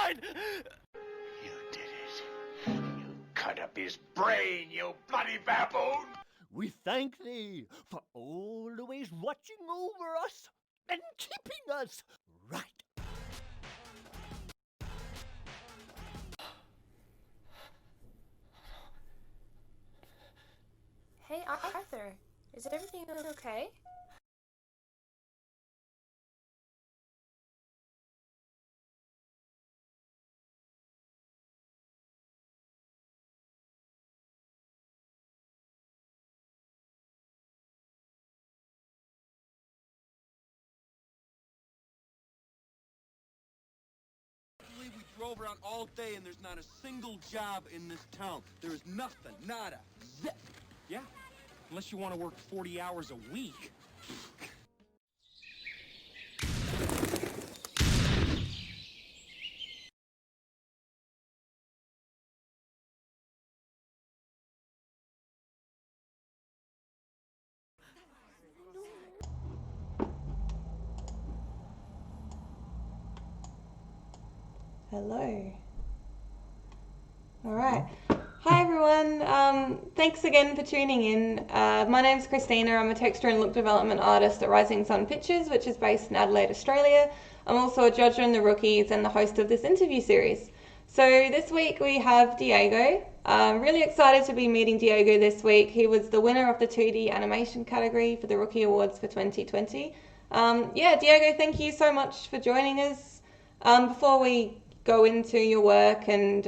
mine! You did it. You cut up his brain, you bloody baboon! We thank thee for always watching over us and keeping us right. Hey, Arthur, is everything okay? We drove around all day and there's not a single job in this town. There is nothing, nada, zip. Yeah, unless you want to work 40 hours a week. Hello. All right. Hi everyone. Thanks again for tuning in. My name's Christina. I'm a texture and look development artist at Rising Sun Pictures, which is based in Adelaide, Australia. I'm also a judge on The Rookies and the host of this interview series. So this week we have Diego. I'm really excited to be meeting Diego this week. He was the winner of the 2D animation category for the Rookie Awards for 2020. Diego, thank you so much for joining us. Before we go into your work and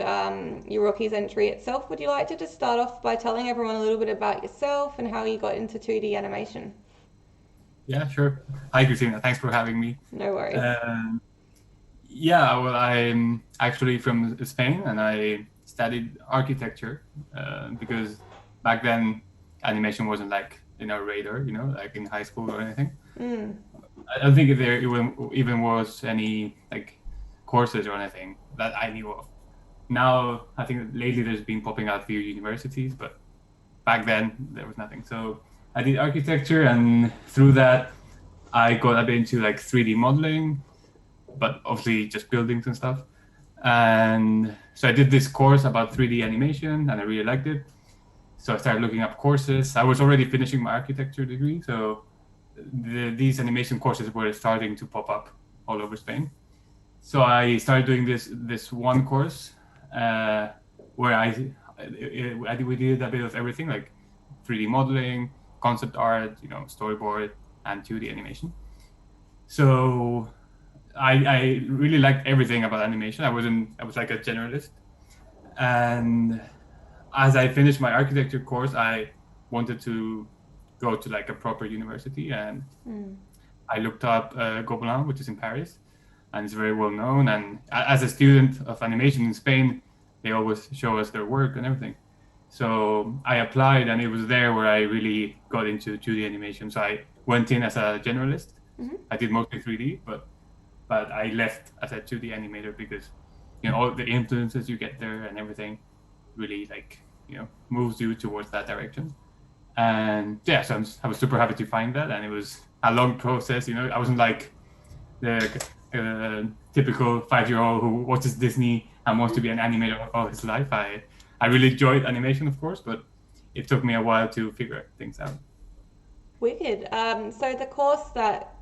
your Rookies entry itself, would you like to just start off by telling everyone a little bit about yourself and how you got into 2D animation? Yeah, sure. Hi, Christina. Thanks for having me. No worries. I'm actually from Spain and I studied architecture because back then animation wasn't like in our radar, like in high school or anything. I don't think there even was any like courses or anything that I knew of. Now, I think lately there's been popping out a few universities, but back then there was nothing. So I did architecture, and through that I got a bit into like 3D modeling, but obviously just buildings and stuff. And so I did this course about 3D animation and I really liked it. So I started looking up courses. I was already finishing my architecture degree, so these animation courses were starting to pop up all over Spain. So I started doing this one course where we did a bit of everything, like 3D modeling, concept art, storyboard, and 2D animation. So I really liked everything about animation. I was like a generalist. And as I finished my architecture course, I wanted to go to like a proper university, and I looked up Gobelin, which is in Paris, and it's very well known. And as a student of animation in Spain, they always show us their work and everything. So I applied, and it was there where I really got into 2D animation. So I went in as a generalist. I did mostly 3D, but I left as a 2D animator because all the influences you get there and everything really moves you towards that direction. And yeah, so I was super happy to find that, and it was a long process. I wasn't like the typical 5-year-old who watches Disney and wants to be an animator all his life. I really enjoyed animation, of course, but it took me a while to figure things out. Wicked. So the course that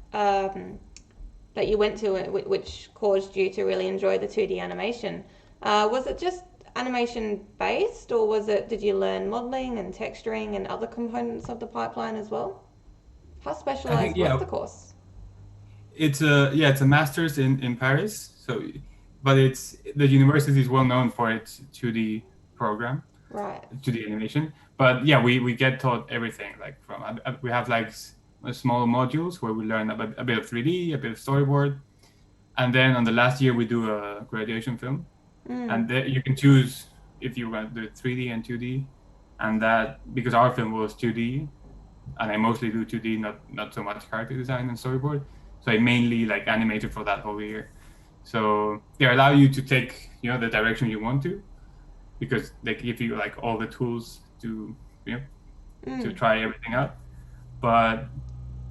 you went to, which caused you to really enjoy the 2D animation, was it just animation based, or did you learn modeling and texturing and other components of the pipeline as well? How specialized was the course? It's a master's in Paris. But the university is well known for its 2D program, right? 2D animation. But yeah, we get taught everything. Like we have like small modules where we learn a bit of 3D, a bit of storyboard, and then on the last year we do a graduation film, and you can choose if you want to do 3D and 2D, and that because our film was 2D, and I mostly do 2D, not so much character design and storyboard. So I mainly like animated for that whole year. So they allow you to take the direction you want to, because they give you like all the tools to to try everything out. But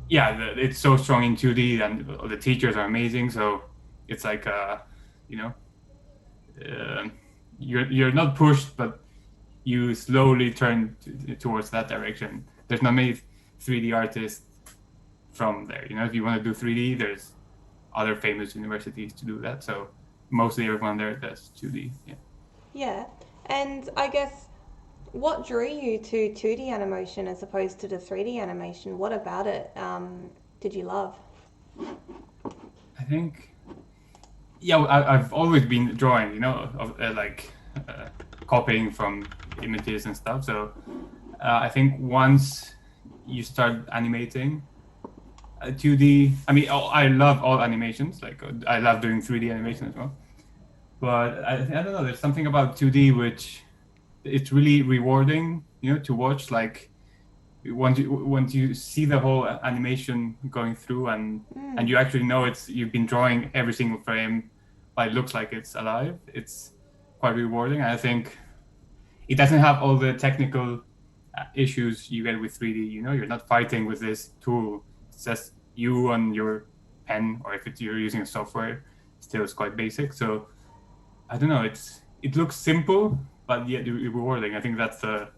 yeah, it's so strong in 2D, and the teachers are amazing. So it's like you're not pushed, but you slowly turn towards that direction. There's not many 3D artists from there. If you want to do 3D, there's other famous universities to do that. So mostly everyone there does 2D. Yeah. Yeah, and I guess what drew you to 2D animation as opposed to the 3D animation? What about it did you love? I think, yeah, I've always been drawing, of copying from images and stuff. So I think once you start animating 2D, I mean, I love all animations. Like I love doing 3D animation as well. But I don't know, there's something about 2D which it's really rewarding, to watch. Like once you see the whole animation going through and you actually know you've been drawing every single frame, but it looks like it's alive. It's quite rewarding. I think it doesn't have all the technical issues you get with 3D. You're not fighting with this tool. It's just you on your pen, or if you're using a software, still it's quite basic. So I don't know. It looks simple, but yet rewarding. I think that's what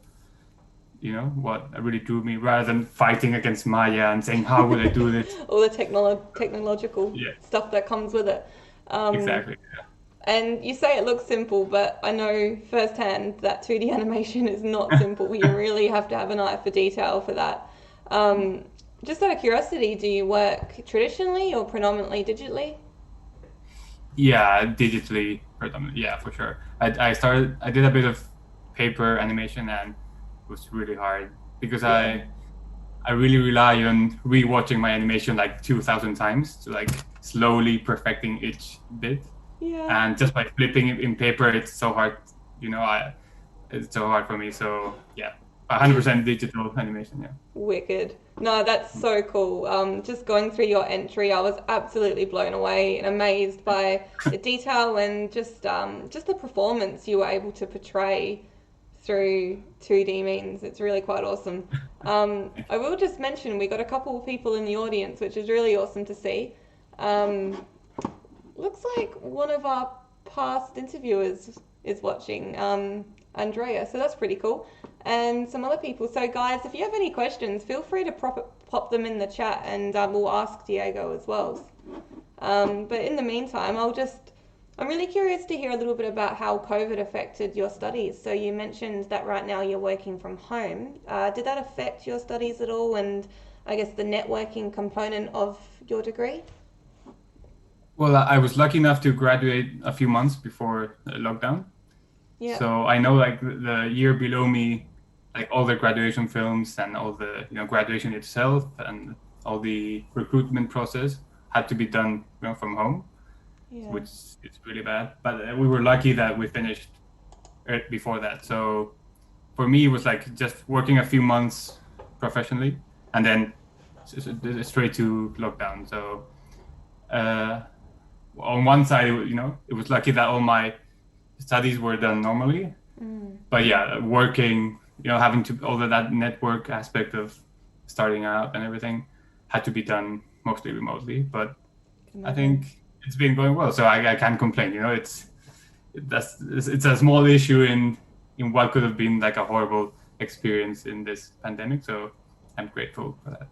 really drew me, rather than fighting against Maya and saying, how would I do this? All the technological stuff that comes with it. Exactly. Yeah. And you say it looks simple, but I know firsthand that 2D animation is not simple. You really have to have an eye for detail for that. Just out of curiosity, do you work traditionally or predominantly digitally? Yeah, digitally predominantly. Yeah, for sure. I did a bit of paper animation, and it was really hard because I really rely on rewatching my animation like 2,000 times to like slowly perfecting each bit. Yeah. And just by flipping it in paper, it's so hard. It's so hard for me. So yeah, 100% digital animation. Yeah. Wicked. No, that's so cool. Just going through your entry, I was absolutely blown away and amazed by the detail and just the performance you were able to portray through 2D means. It's really quite awesome. I will just mention we got a couple of people in the audience, which is really awesome to see. Looks like one of our past interviewers is watching, Andrea, so that's pretty cool. And some other people. So guys, if you have any questions, feel free to pop them in the chat, and we'll ask Diego as well. But in the meantime, I'm really curious to hear a little bit about how COVID affected your studies. So you mentioned that right now you're working from home. Did that affect your studies at all, and I guess the networking component of your degree? Well, I was lucky enough to graduate a few months before the lockdown. Yeah. So I know like the year below me, like all the graduation films and all the graduation itself and all the recruitment process had to be done from home, which is really bad. But we were lucky that we finished before that. So for me, it was like just working a few months professionally and then straight to lockdown. So on one side, it was lucky that all my studies were done normally. But yeah, working, having to all of that network aspect of starting out and everything had to be done mostly remotely. But I think it's been going well, so I can't complain. It's a small issue in what could have been like a horrible experience in this pandemic. So I'm grateful for that.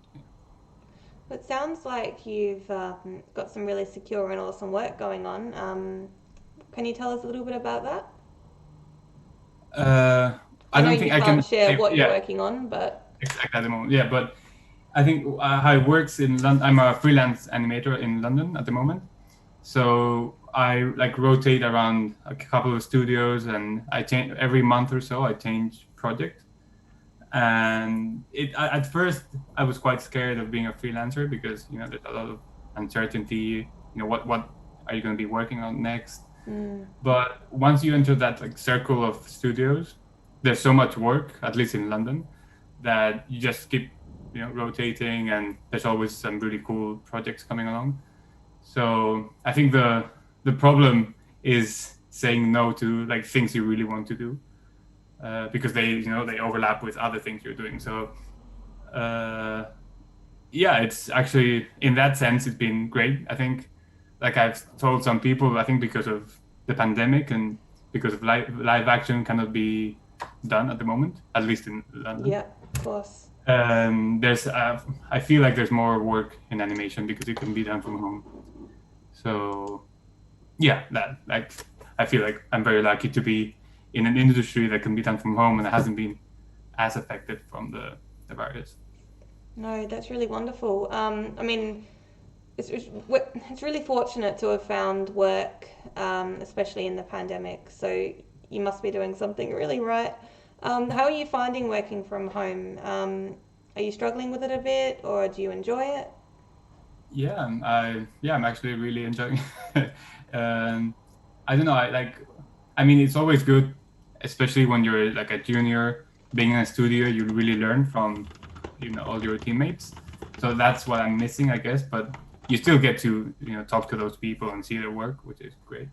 It sounds like you've got some really secure and awesome work going on. Can you tell us a little bit about that? I don't think I can share what you're working on, but exactly at the moment. Yeah, but I think how it works in London. I'm a freelance animator in London at the moment, so I like rotate around a couple of studios, and I change every month or so. I change project, and at first I was quite scared of being a freelancer because there's a lot of uncertainty. What are you going to be working on next? But once you enter that like circle of studios, there's so much work, at least in London, that you just keep rotating, and there's always some really cool projects coming along. So I think the problem is saying no to like things you really want to do, because they overlap with other things you're doing. So it's actually, in that sense, it's been great. I think, like I've told some people, I think because of the pandemic and because of live action cannot be done at the moment, at least in London. Yeah, of course. There's I feel like there's more work in animation because it can be done from home. So yeah, that like I feel like I'm very lucky to be in an industry that can be done from home and it hasn't been as affected from the virus. No, that's really wonderful. I mean, it's really fortunate to have found work, especially in the pandemic. So you must be doing something really right. How are you finding working from home? Are you struggling with it a bit, or do you enjoy it? Yeah, I'm actually really enjoying it. I don't know, I mean, it's always good, especially when you're like a junior, being in a studio, you really learn from, all your teammates. So that's what I'm missing, I guess, but you still get to, talk to those people and see their work, which is great.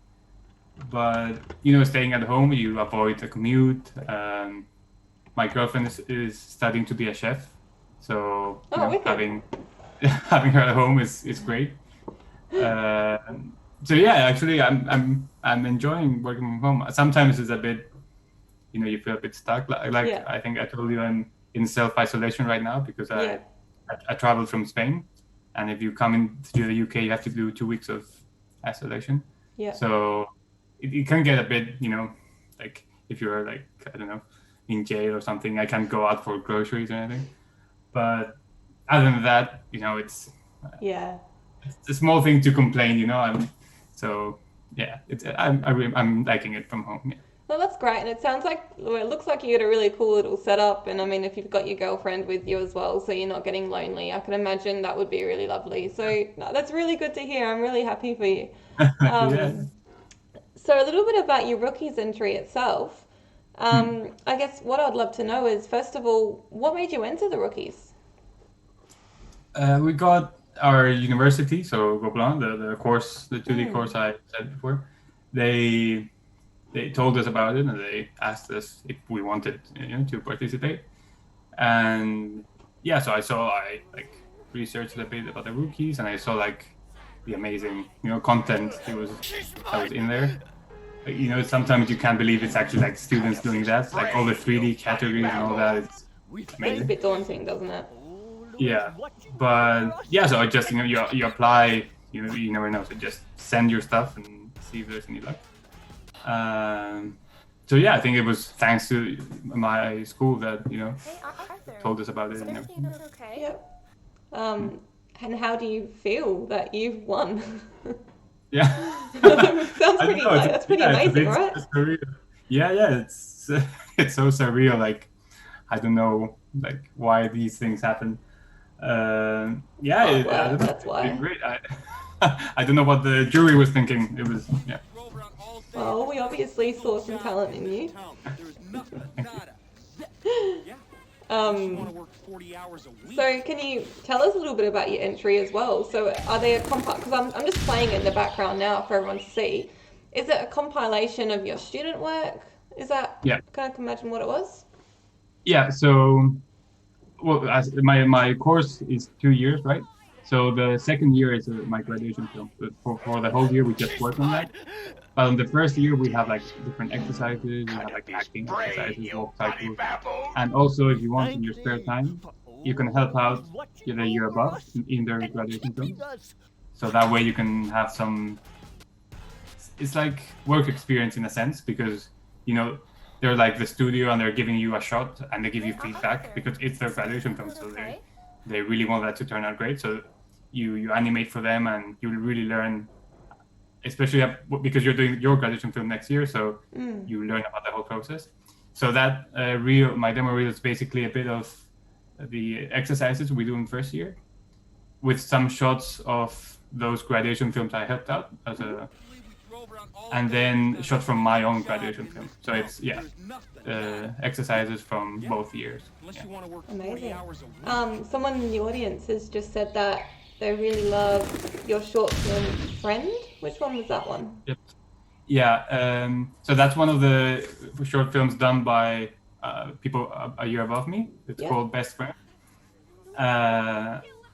But, staying at home, you avoid the commute. My girlfriend is studying to be a chef. So having her at home is great. So yeah, actually, I'm enjoying working from home. Sometimes it's a bit, you feel a bit stuck. Like Yeah. I think I told you, I'm in self-isolation right now because I traveled from Spain, and if you come into the UK, you have to do 2 weeks of isolation. Yeah. So it can get a bit, like if you're like, I don't know, in jail or something, I can't go out for groceries or anything. But other than that, it's Yeah. it's a small thing to complain, so yeah, I'm liking it from home. Yeah. Well, that's great, and it sounds like, well, it looks like you got a really cool little setup, and I mean, if you've got your girlfriend with you as well, so you're not getting lonely, I can imagine that would be really lovely. So no, that's really good to hear. I'm really happy for you. Yeah. So a little bit about your rookies entry itself. I guess what I'd love to know is, first of all, what made you enter the rookies? We got our university, so Gobelin, the course, the 2D course I said before. They told us about it and they asked us if we wanted, to participate. And yeah, so I researched a bit about the rookies, and I saw like the amazing, content that was in there. Sometimes you can't believe it's actually like students doing that, like all the 3D categories and all that. It's It's a amazing. bit daunting, doesn't it? Yeah, but yeah, so I just you apply, you never know, so just send your stuff and see if there's any luck. So yeah, I think it was thanks to my school that Hey, Arthur. told us about it. Is And everything everything. okay? Yep. And how do you feel that you've won? Yeah, Sounds I don't pretty know, it's- that's pretty yeah, it's a amazing, bit right? surreal. Yeah, it's it's so surreal. Like I don't know, like why these things happen. Yeah, Oh, I wow, don't know. that's why. It's great. I don't know what the jury was thinking. It was yeah. Drove around all day. Well, we obviously saw some talent in you. There was nothing, nada. Yeah. You want to work 40 hours a week. So can you tell us a little bit about your entry as well? So are they a because I'm just playing it in the background now for everyone to see. Is it a compilation of your student work? Is that, Yeah. can I imagine what it was? Yeah, so well, as my course is 2 years, right? So the second year is my graduation film. But for the whole year, we just work on that. But on the first year, we have like different exercises, we have like acting exercises, walk cycles, and also if you want in your spare time, you can help out the year above in their graduation film. So that way you can have some. It's like work experience in a sense because they're like the studio and they're giving you a shot and they give you feedback because it's their graduation film, so they really want that to turn out great. So you animate for them and you really learn, especially because you're doing your graduation film next year, so you learn about the whole process. So that my demo reel is basically a bit of the exercises we do in first year with some shots of those graduation films I helped out as a. And then shots from my own graduation film. So it's exercises from both years. Unless you want to work 40 Amazing. hours a week. Someone in the audience has just said that they really love your short film Friend. Which one was that one? Yep. Yeah. So that's one of the short films done by people a year above me. It's called Best Friend.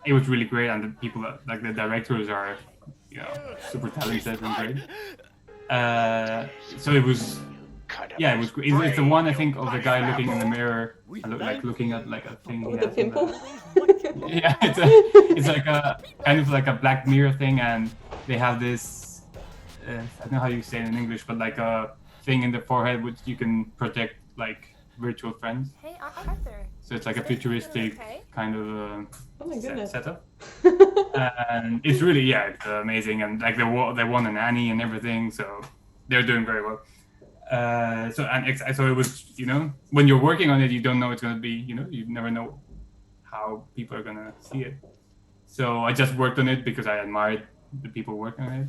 It was really great, and the people like the directors are, super talented and great. So it was Yeah, it was. It's the one I think of the guy looking in the mirror, like looking at like a thing. With the pimple. Yeah, it's like a kind of like a Black Mirror thing, and they have this. I don't know how you say it in English, but like a thing in the forehead which you can project like virtual friends. Hey, Arthur. So it's like a futuristic kind of Oh my goodness. setup, and it's really it's amazing, and like they won an Annie and everything, so they're doing very well. So it was, when you're working on it, you don't know it's gonna be, you never know how people are gonna see it. So I just worked on it because I admired the people working on it,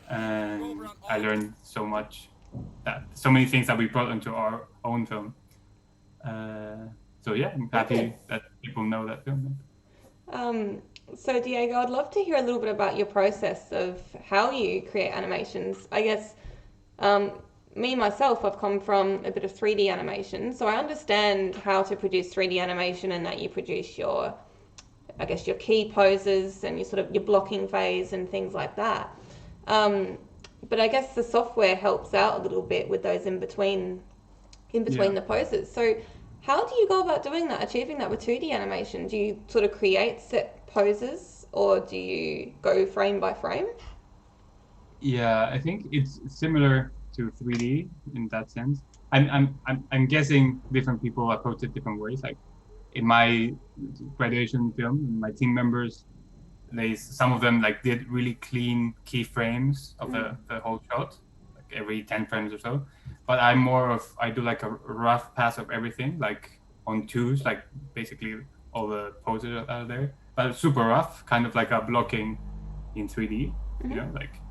and I learned so much, so many things that we brought into our own film. So yeah, I'm happy that people know that film. So Diego, I'd love to hear a little bit about your process of how you create animations. I guess me myself, I've come from a bit of 3D animation, so I understand how to produce 3D animation, and that you produce your key poses and your blocking phase and things like that. But I guess the software helps out a little bit with those in between the poses. So how do you go about doing that, achieving that with 2D animation? Do you sort of create set poses, or do you go frame by frame? Yeah, I think it's similar to 3D in that sense. I'm guessing different people approach it different ways. Like in my graduation film, my team members, some of them like did really clean keyframes of the whole shot, like every 10 frames or so. But I do like a rough pass of everything, like on twos, like basically all the poses are there, but it's super rough, kind of like a blocking in 3D, like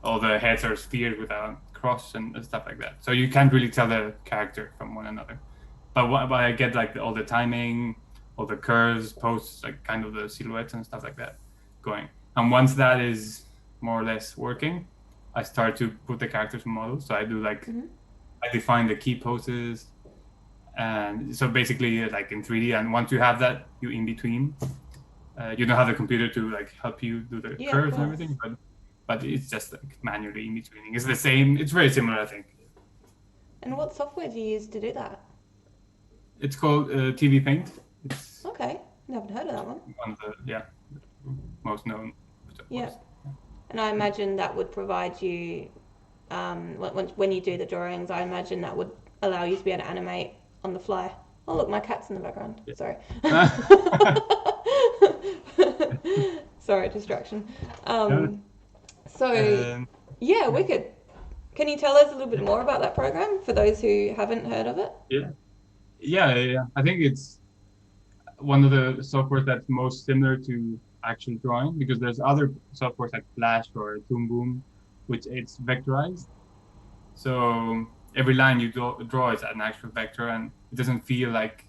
all the heads are spheres with a cross and stuff like that. So you can't really tell the character from one another. But I get like all the timing, all the curves, posts, like kind of the silhouettes and stuff like that going. And once that is more or less working, I start to put the characters in models. So I do like, I define the key poses. And so basically like in 3D, and once you have that, you in between. You don't have the computer to like help you do the curves and everything, but it's just like manually in betweening. It's the same. It's very similar, I think. And what software do you use to do that? It's called TV Paint. It's okay, never heard of that one. One of the most known. Yeah, and I imagine that would provide you when you do the drawings. I imagine that would allow you to be able to animate on the fly. Oh look, my cat's in the background. Yeah. Sorry. Sorry, distraction. Yeah, wicked. Can you tell us a little bit more about that program for those who haven't heard of it? Yeah. I think it's one of the softwares that's most similar to actual drawing, because there's other softwares like Flash or Toon Boom, which it's vectorized. So every line you draw is an actual vector, and it doesn't feel like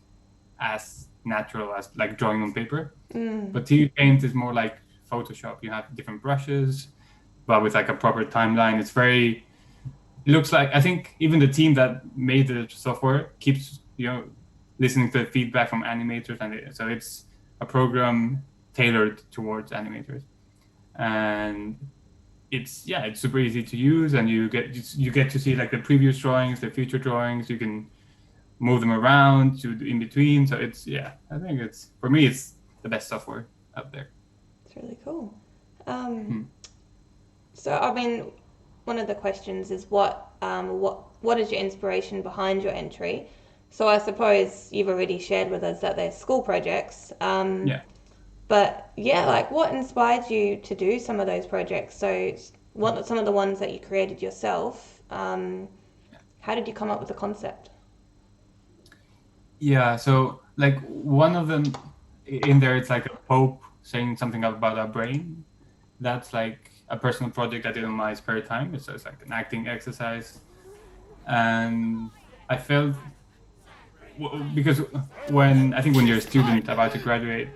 as natural as like drawing on paper. But TV Paint is more like Photoshop. You have different brushes, but with like a proper timeline. It looks like, I think even the team that made the software keeps listening to the feedback from animators, and so it's a program tailored towards animators, and it's super easy to use, and you get to see like the previous drawings, the future drawings. You can move them around to in between. So I think for me it's the best software out there. It's really cool. So I mean, one of the questions is what is your inspiration behind your entry? So I suppose you've already shared with us that there's school projects. But like what inspired you to do some of those projects? So some of the ones that you created yourself, how did you come up with the concept? Yeah, so like one of them in there, it's like a Pope saying something about our brain. That's like a personal project I did on my spare time. It's like an acting exercise. And I felt, because when you're a student about to graduate,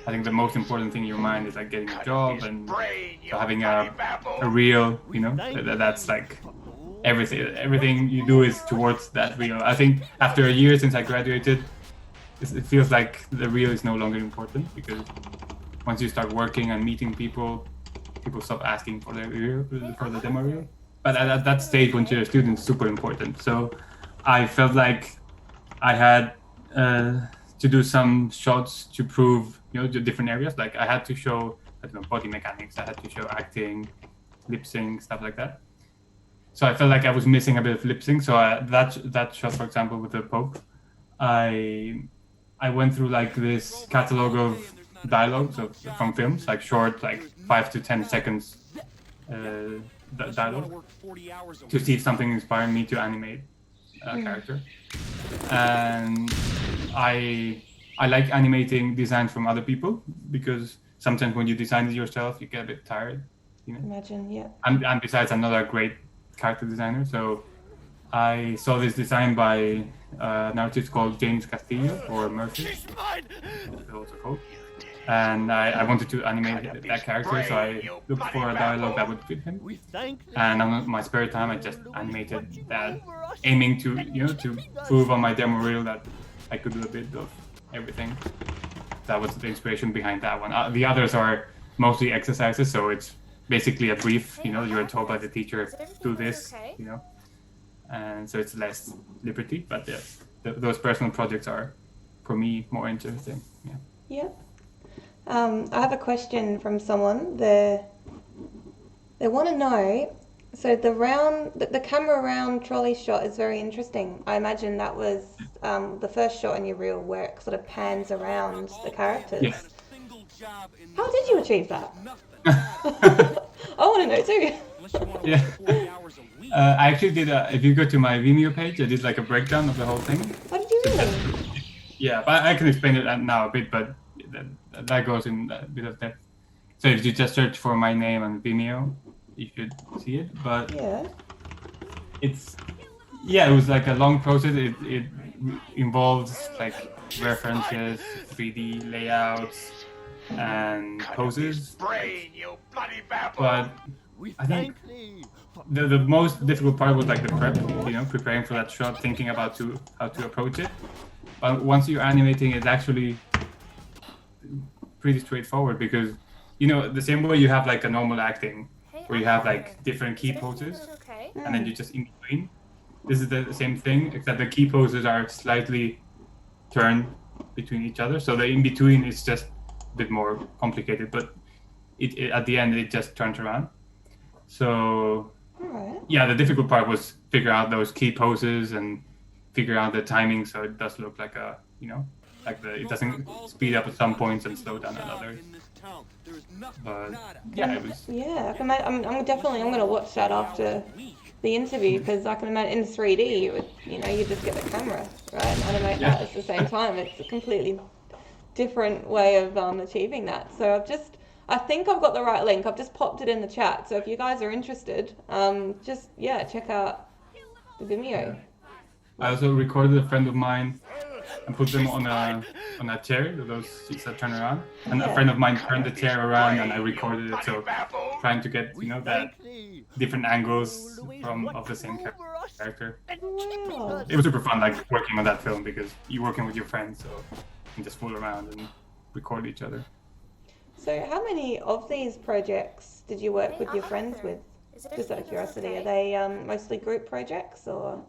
I think the most important thing in your mind is like getting a job, and so having a real, that's like everything you do is towards that real. I think after a year since I graduated, it feels like the real is no longer important, because once you start working and meeting people stop asking for the demo reel. But at that stage, when you're a student, it's super important. So I felt like I had to do some shots to prove, the different areas. Like I had to show, I don't know, body mechanics. I had to show acting, lip sync, stuff like that. So I felt like I was missing a bit of lip sync. So that shot, for example, with the Pope, I went through like this catalog of dialogues from films, like short, like 5 to 10 seconds dialogue, to see if something inspired me to animate a character. And I like animating designs from other people, because sometimes when you design it yourself, you get a bit tired. Imagine, yeah. And besides, I'm not a great character designer, so I saw this design by an artist called James Castillo, or Murphy, also called. And I wanted to animate that character, so I looked for a dialogue that would fit him. And on my spare time, I just animated that, aiming to to prove on my demo reel that I could do a bit of everything. That was the inspiration behind that one. The others are mostly exercises, so it's basically a brief. You're told by the teacher, do this. And so it's less liberty. But those personal projects are, for me, more interesting. Yeah. Yeah. I have a question from someone. They want to know, so the camera round trolley shot is very interesting. I imagine that was the first shot in your reel where it sort of pans around the characters. Yeah. How did you achieve that? I want to know too. Yeah. I actually did if you go to my Vimeo page, I did like a breakdown of the whole thing. What did you do? Yeah, but I can explain it now a bit, but that goes in a bit of depth. So if you just search for my name on Vimeo, you should see it. But Yeah. it was like a long process. It involves like references, 3D layouts, and poses. But I think the most difficult part was like the prep, preparing for that shot, thinking about how to approach it. But once you're animating, it's actually pretty straightforward, because the same way you have like a normal acting where you have like different key poses, and then you just in between. This is the same thing, except the key poses are slightly turned between each other, so the in between is just a bit more complicated, but it at the end it just turns around. So yeah, the difficult part was figure out those key poses and figure out the timing so it does look like a it doesn't speed up at some points and slow down at others. But yeah, it was. Yeah, I'm gonna watch that after the interview, because I can imagine in 3D you just get the camera, right, and animate that at the same time. It's a completely different way of achieving that. So I think I've got the right link. I've just popped it in the chat. So if you guys are interested, check out the Vimeo. I also recorded a friend of mine and put them on a chair, those seats that turn around. And a friend of mine turned the chair around, and I recorded it. So trying to get that different angles of the same character. Wow. It was super fun, like working on that film, because you're working with your friends, so you can just fool around and record each other. So how many of these projects did you work with your friends with? Just out of curiosity, are they mostly group projects, or?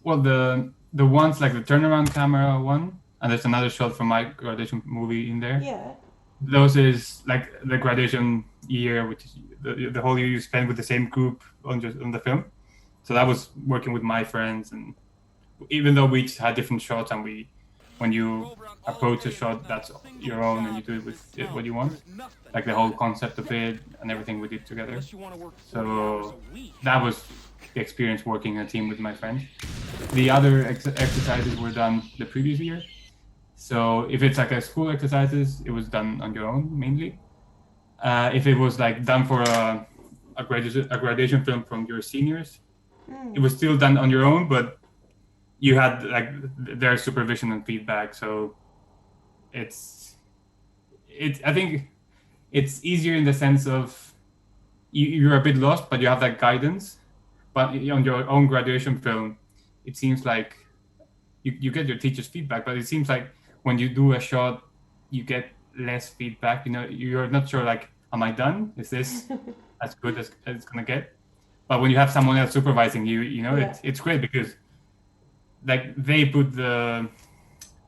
Well, the ones like the turnaround camera one, and there's another shot from my graduation movie in there. Yeah. Those is like the graduation year, which is the whole year you spend with the same group on the film. So that was working with my friends, and even though we each had different shots, and when you approach a shot, that's your own, and you do it with what you want, like the whole concept of it and everything we did together. So that was the experience working in a team with my friends. The other exercises were done the previous year. So if it's like a school exercises, it was done on your own mainly. If it was like done for a graduation film from your seniors, it was still done on your own, but you had like their supervision and feedback. So I think it's easier in the sense of you're a bit lost, but you have that guidance. But on your own graduation film, it seems like you get your teacher's feedback, but it seems like when you do a shot, you get less feedback. You're not sure, like, am I done? Is this as good as it's gonna get? But when you have someone else supervising you, it's great, because like they put the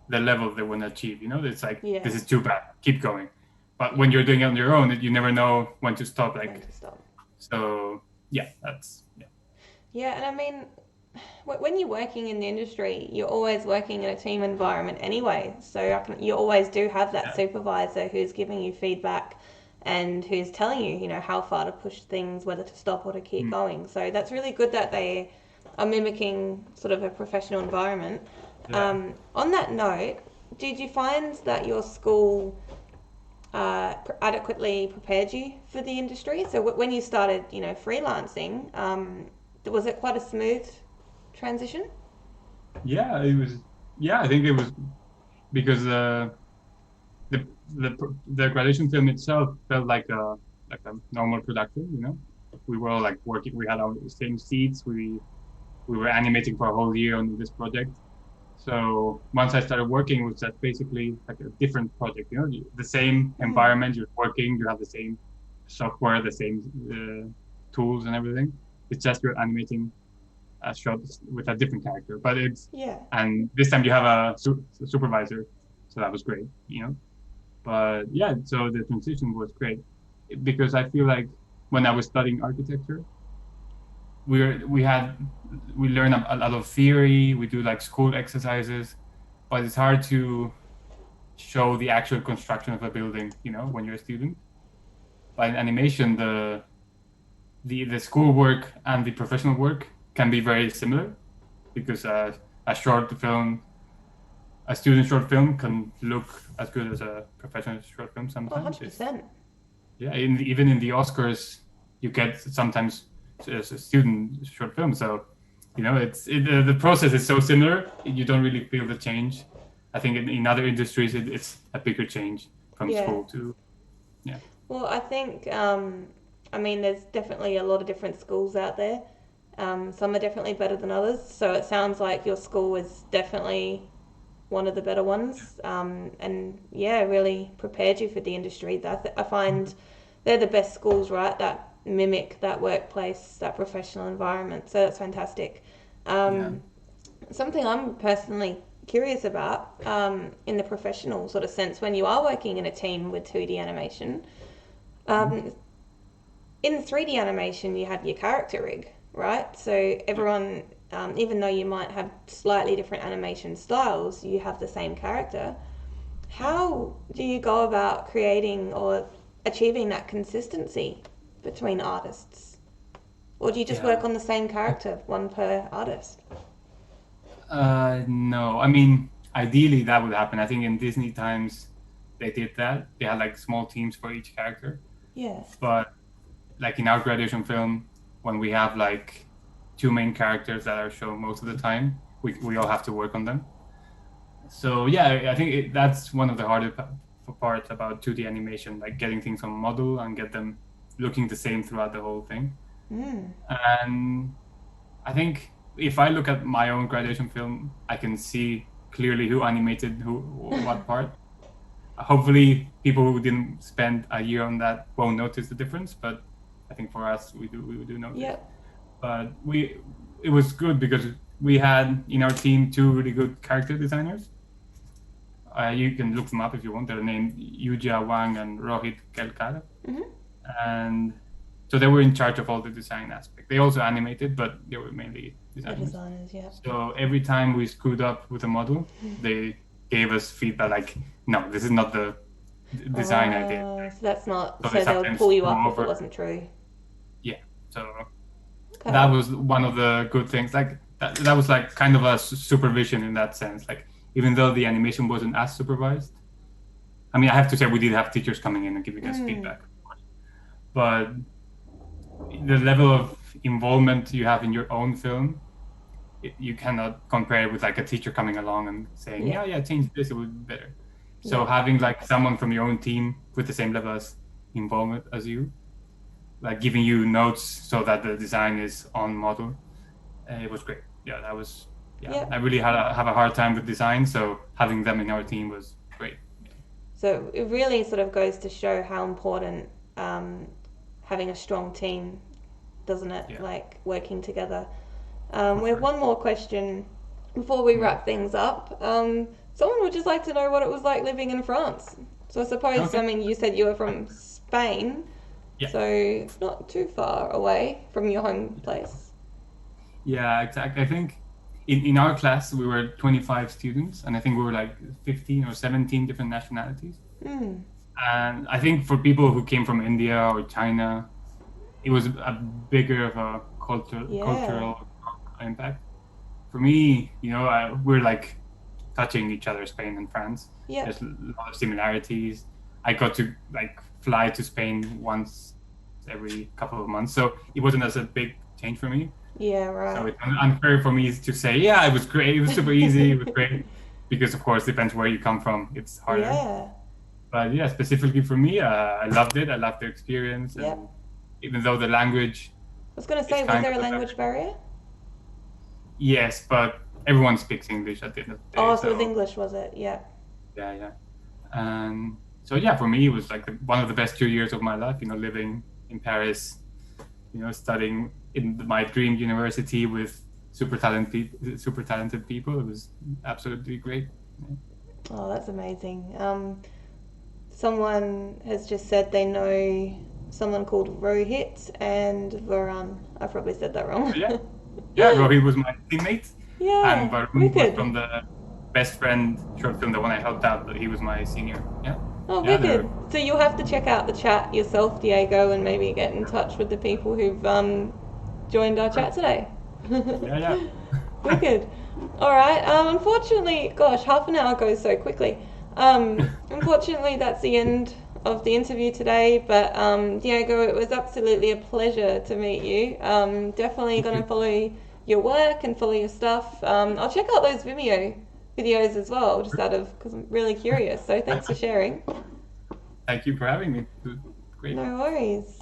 level they want to achieve. You know, it's like this is too bad, keep going. But when you're doing it on your own, you never know when to stop. Like, When to stop. So yeah, that's Yeah, and I mean, when you're working in the industry, you're always working in a team environment anyway. So you always do have that supervisor who's giving you feedback and who's telling you, you know, how far to push things, whether to stop or to keep going. So that's really good that they are mimicking sort of a professional environment. Yeah. On that note, did you find that your school adequately prepared you for the industry? So when you started, you know, freelancing, was it quite a smooth transition? Yeah, it was. Yeah, I think it was because the graduation film itself felt like a normal production. You know, we were all like working. We had our same seats. We were animating for a whole year on this project. So once I started working, it was that basically like a different project. You know, the same environment. You're working. You have the same software, the same tools and everything. It's just you're animating a shot with a different character, but it's and this time you have a supervisor, so that was great, you know. But yeah, so the transition was great because I feel like when I was studying architecture, we learn a lot of theory, we do like school exercises, but it's hard to show the actual construction of a building, you know, when you're a student. But in animation, the school work and the professional work can be very similar because a student short film can look as good as a professional short film sometimes. 100%. Yeah, even in the Oscars, you get sometimes a student short film. So, you know, the process is so similar, you don't really feel the change. I think in other industries, it's a bigger change from school to, Well, I think, I mean, there's definitely a lot of different schools out there. Some are definitely better than others. So it sounds like your school is definitely one of the better ones. And yeah, really prepared you for the industry. I find they're the best schools, right? That mimic that workplace, that professional environment. So that's fantastic. Something I'm personally curious about in the professional sort of sense, when you are working in a team with 2D animation, in 3D animation, you have your character rig, right? So everyone, even though you might have slightly different animation styles, you have the same character. How do you go about creating or achieving that consistency between artists? Or do you just work on the same character, one per artist? No, I mean, ideally that would happen. I think in Disney times, they did that. They had like small teams for each character. Yeah. But like in our graduation film, when we have like 2 main characters that are shown most of the time, we all have to work on them. So yeah, I think that's one of the hardest parts about 2D animation, like getting things on model and get them looking the same throughout the whole thing. And I think if I look at my own graduation film, I can see clearly who animated what part. Hopefully people who didn't spend a year on that won't notice the difference, but I think for us we do notice. Yeah. But it was good because we had in our team 2 really good character designers. You can look them up if you want. They're named Yuja Wang and Rohit Kelkar. And so they were in charge of all the design aspect. They also animated, but they were mainly designers. So every time we screwed up with a model, they gave us feedback like, no, this is not the design I did. So that's not, so they'll pull you up if it wasn't true. Yeah, so that was one of the good things. Like that was like kind of a supervision in that sense. Like even though the animation wasn't as supervised, I mean, I have to say we did have teachers coming in and giving us feedback, of course. But the level of involvement you have in your own film, you cannot compare it with like a teacher coming along and saying, yeah, change this, it would be better. So having like someone from your own team with the same level of involvement as you, like giving you notes so that the design is on model, it was great. Yeah, that was, I really have a hard time with design, so having them in our team was great. So it really sort of goes to show how important having a strong team, doesn't it? Like working together. We have one more question before we wrap things up, someone would just like to know what it was like living in France. So I suppose, Okay. I mean, you said you were from Spain, Yeah. so it's not too far away from your home place. Yeah, exactly. I think in our class we were 25 students, and I think we were like 15 or 17 different nationalities. Mm. And I think for people who came from India or China, it was a bigger of a cultural impact. For me, we're like touching each other, Spain and France. Yeah. There's a lot of similarities. I got to like fly to Spain once every couple of months, so it wasn't as a big change for me. Yeah, right. So it's unfair for me to say, yeah, it was great, it was super easy, it was great, because of course, depends where you come from, it's harder. Yeah. But yeah, specifically for me, I loved it. I loved the experience. And Yep. even though the language, I was going to say, It's was kind there a of a- language barrier? yes, but everyone speaks English at the end of the day. Oh, so it was English, was it? Yeah. Yeah. And so yeah, for me, it was like one of the best 2 years of my life. Living in Paris, studying in my dream university with super talented people. It was absolutely great. Oh, that's amazing. Someone has just said they know someone called Rohit and Varun. I probably said that wrong. Yeah. Yeah, Rohi was my teammate. Yeah, And Varun was wicked. from the Best Friend short film, the one I helped out, but he was my senior. Yeah. Oh, Yeah, wicked. So you'll have to check out the chat yourself, Diego, and maybe get in touch with the people who've joined our chat today. Yeah. Wicked. All right. Unfortunately, gosh, half an hour goes so quickly. Unfortunately, that's the end of the interview today. But Diego, it was absolutely a pleasure to meet you. Definitely going to follow your work and follow your stuff. I'll check out those videos as well, just because I'm really curious. So thanks for sharing. Thank you for having me. It was great. No worries.